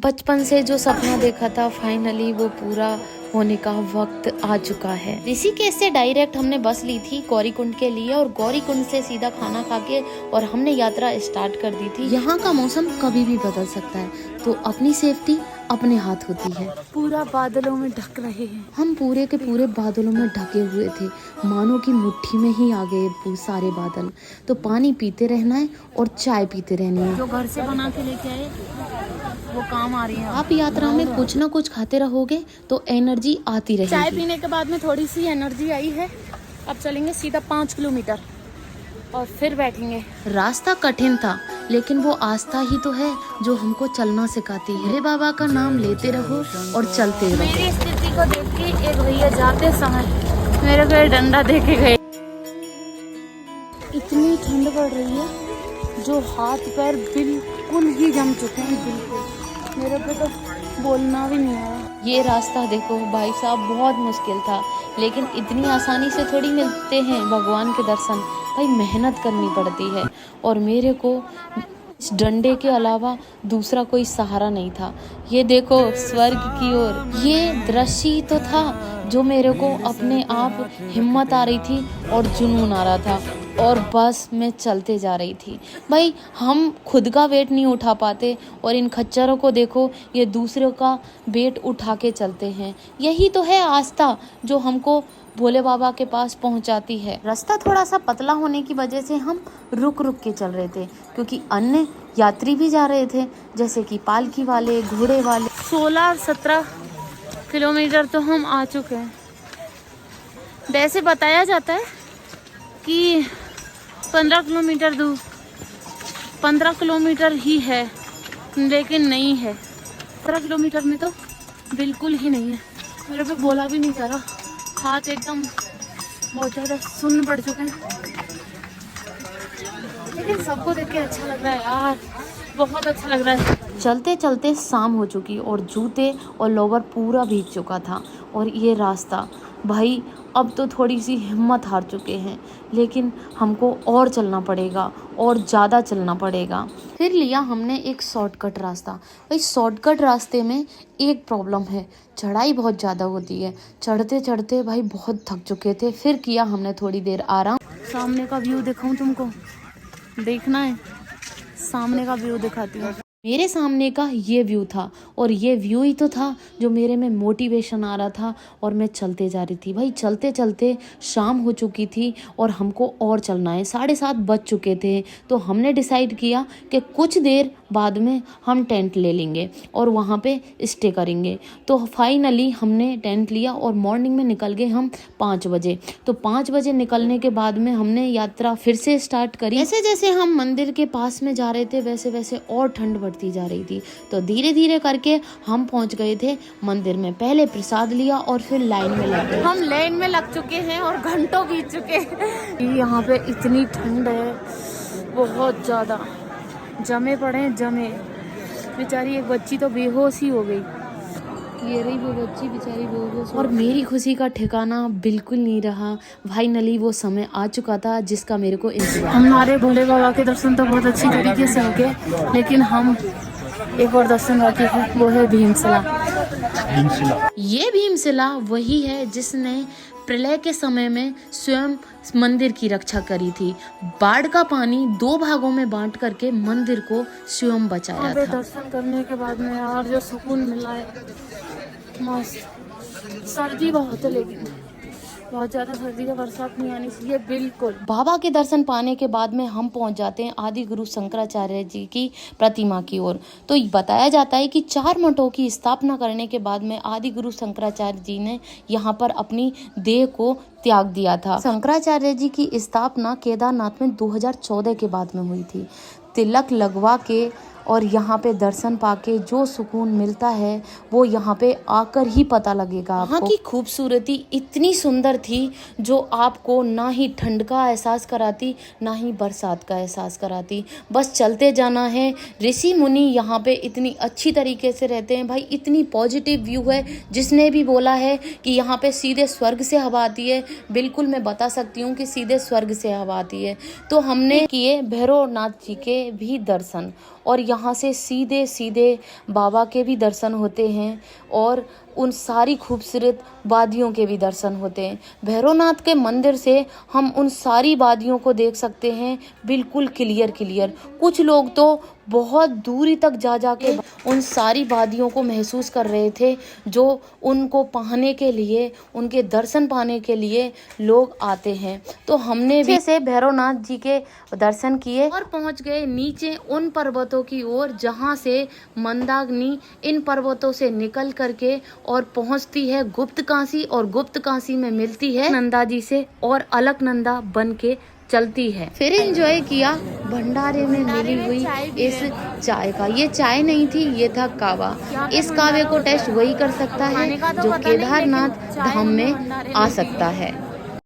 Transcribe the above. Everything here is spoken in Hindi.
बचपन से जो सपना देखा था फाइनली वो पूरा होने का वक्त आ चुका है। ऋषिकेश से डायरेक्ट हमने बस ली थी गौरीकुंड के लिए और गौरीकुंड से सीधा खाना खा के और हमने यात्रा स्टार्ट कर दी थी। यहाँ का मौसम कभी भी बदल सकता है तो अपनी सेफ्टी अपने हाथ होती है। पूरा बादलों में ढक रहे हैं, हम पूरे के पूरे बादलों में ढके हुए थे, मानो की मुट्ठी में ही आ गए सारे बादल। तो पानी पीते रहना है और चाय पीते रहनी है। जो घर से बना के लेके आए वो काम आ रही है। आप यात्रा में कुछ ना कुछ खाते रहोगे तो एनर्जी आती रहेगी। चाय पीने के बाद में थोड़ी सी एनर्जी आई है। अब चलेंगे सीधा 5 किलोमीटर और फिर बैठेंगे। रास्ता कठिन था लेकिन वो आस्था ही तो है जो हमको चलना सिखाती है। भोले बाबा का नाम लेते रहो और चलते रहो। मेरी स्थिति को देख के एक भैया जाते समय मेरे को डंडा दे के गए। इतनी ठंड पड़ रही है जो हाथ पैर बिल्कुल ही जम चुके हैं। बिल्कुल मेरे को तो बोलना भी नहीं आया। ये रास्ता देखो भाई साहब बहुत मुश्किल था लेकिन इतनी आसानी से थोड़ी मिलते हैं भगवान के दर्शन। भाई मेहनत करनी पड़ती है और मेरे को इस डंडे के अलावा दूसरा कोई सहारा नहीं था। ये देखो स्वर्ग की ओर, ये दृश्य ही तो था जो मेरे को अपने आप हिम्मत आ रही थी और जुनून आ रहा था और बस मैं चलते जा रही थी। भाई हम खुद का वेट नहीं उठा पाते और इन खच्चरों को देखो ये दूसरों का वेट उठा के चलते हैं। यही तो है आस्था जो हमको भोले बाबा के पास पहुंचाती है। रास्ता थोड़ा सा पतला होने की वजह से हम रुक रुक के चल रहे थे क्योंकि अन्य यात्री भी जा रहे थे जैसे कि पालकी वाले, घोड़े वाले। 16-17 किलोमीटर तो हम आ चुके हैं। वैसे बताया जाता है कि 15 किलोमीटर दूर 15 किलोमीटर ही है लेकिन नहीं है। 15 किलोमीटर में तो बिल्कुल ही नहीं है। मेरे पे बोला भी नहीं जा रहा, हाथ एकदम बहुत ज़्यादा सुन्न पड़ चुके हैं। लेकिन सबको देख के अच्छा लग रहा है यार, बहुत अच्छा लग रहा है। चलते चलते शाम हो चुकी और जूते और लोवर पूरा भीग चुका था और ये रास्ता भाई अब तो थोड़ी सी हिम्मत हार चुके हैं लेकिन हमको और चलना पड़ेगा और ज़्यादा चलना पड़ेगा। फिर लिया हमने एक शॉर्टकट रास्ता। भाई शॉर्टकट रास्ते में एक प्रॉब्लम है, चढ़ाई बहुत ज़्यादा होती है। चढ़ते चढ़ते भाई बहुत थक चुके थे। फिर किया हमने थोड़ी देर आराम। सामने का व्यू दिखाऊं तुमको, देखना है? सामने का व्यू दिखाती हूँ। मेरे सामने का ये व्यू था और ये व्यू ही तो था जो मेरे में मोटिवेशन आ रहा था और मैं चलते जा रही थी। भाई चलते चलते शाम हो चुकी थी और हमको और चलना है। 7:30 बज चुके थे तो हमने डिसाइड किया कि कुछ देर बाद में हम टेंट ले लेंगे और वहाँ पे स्टे करेंगे। तो फाइनली हमने टेंट लिया और मॉर्निंग में निकल गए हम 5 बजे। तो 5 बजे निकलने के बाद में हमने यात्रा फिर से स्टार्ट करी। जैसे जैसे हम मंदिर के पास में जा रहे थे वैसे वैसे और ठंड बढ़ती जा रही थी। तो धीरे धीरे करके हम पहुंच गए थे मंदिर में। पहले प्रसाद लिया और फिर लाइन में लग गए। हम लाइन में लग चुके हैं और घंटों बीत चुके हैं। यहाँ पे इतनी ठंड है, बहुत ज़्यादा जमे पड़े हैं, जमे। बेचारी एक बच्ची तो बेहोश ही हो गई। ये रही वो बच्ची बेचारी बेहोश। और मेरी खुशी का ठिकाना बिल्कुल नहीं रहा। फाइनली वो समय आ चुका था जिसका मेरे को इंतजार। हमारे भोले बाबा के दर्शन तो बहुत अच्छी तरीके से हो गए लेकिन हम एक और दर्शन बाकी है, वो है भीमशिला। ये भीमशिला वही है जिसने प्रलय के समय में स्वयं मंदिर की रक्षा करी थी। बाढ़ का पानी 2 भागों में बांट करके मंदिर को स्वयं बचाया था। दर्शन करने के बाद में यार जो सुकून मिला है, मस्त। सर्दी बहुत है लेकिन बहुत ज़्यादा सर्दी का बरसात नहीं आनी चाहिए बिल्कुल। बाबा के दर्शन पाने के बाद में हम पहुंच जाते हैं आदि गुरु शंकराचार्य जी की प्रतिमा की ओर। तो बताया जाता है कि 4 मठों की स्थापना करने के बाद में आदि गुरु शंकराचार्य जी ने यहाँ पर अपनी देह को त्याग दिया था। शंकराचार्य जी की स्थापना केदारनाथ में 2014 के बाद में हुई थी। तिलक लगवा के और यहाँ पे दर्शन पाके जो सुकून मिलता है वो यहाँ पे आकर ही पता लगेगा आपको। यहाँ की खूबसूरती इतनी सुंदर थी जो आपको ना ही ठंड का एहसास कराती ना ही बरसात का एहसास कराती। बस चलते जाना है। ऋषि मुनि यहाँ पे इतनी अच्छी तरीके से रहते हैं। भाई इतनी पॉजिटिव व्यू है। जिसने भी बोला है कि यहाँ पे सीधे स्वर्ग से हवा आती है, बिल्कुल मैं बता सकती हूँ कि सीधे स्वर्ग से हवा आती है। तो हमने किए भैरवनाथ जी के भी दर्शन और यहाँ से सीधे सीधे बाबा के भी दर्शन होते हैं और उन सारी खूबसूरत वादियों के भी दर्शन होते हैं। भैरवनाथ के मंदिर से हम उन सारी वादियों को देख सकते हैं बिल्कुल क्लियर। कुछ लोग तो बहुत दूरी तक जा के उन सारी वादियों को महसूस कर रहे थे जो उनको पाने के लिए, उनके दर्शन पाने के लिए लोग आते हैं। तो हमने भी से भैरवनाथ जी के दर्शन किए और पहुंच गए नीचे उन पर्वतों की ओर जहां से मंदाकिनी इन पर्वतों से निकल करके और पहुंचती है गुप्त काशी और गुप्त काशी में मिलती है नंदा जी से और अलकनंदा बन के चलती है। फिर एंजॉय किया भंडारे में मिली हुई इस चाय का। ये चाय नहीं थी, ये था कावा। इस कावे को टेस्ट वही कर सकता है जो केदारनाथ धाम में आ सकता है।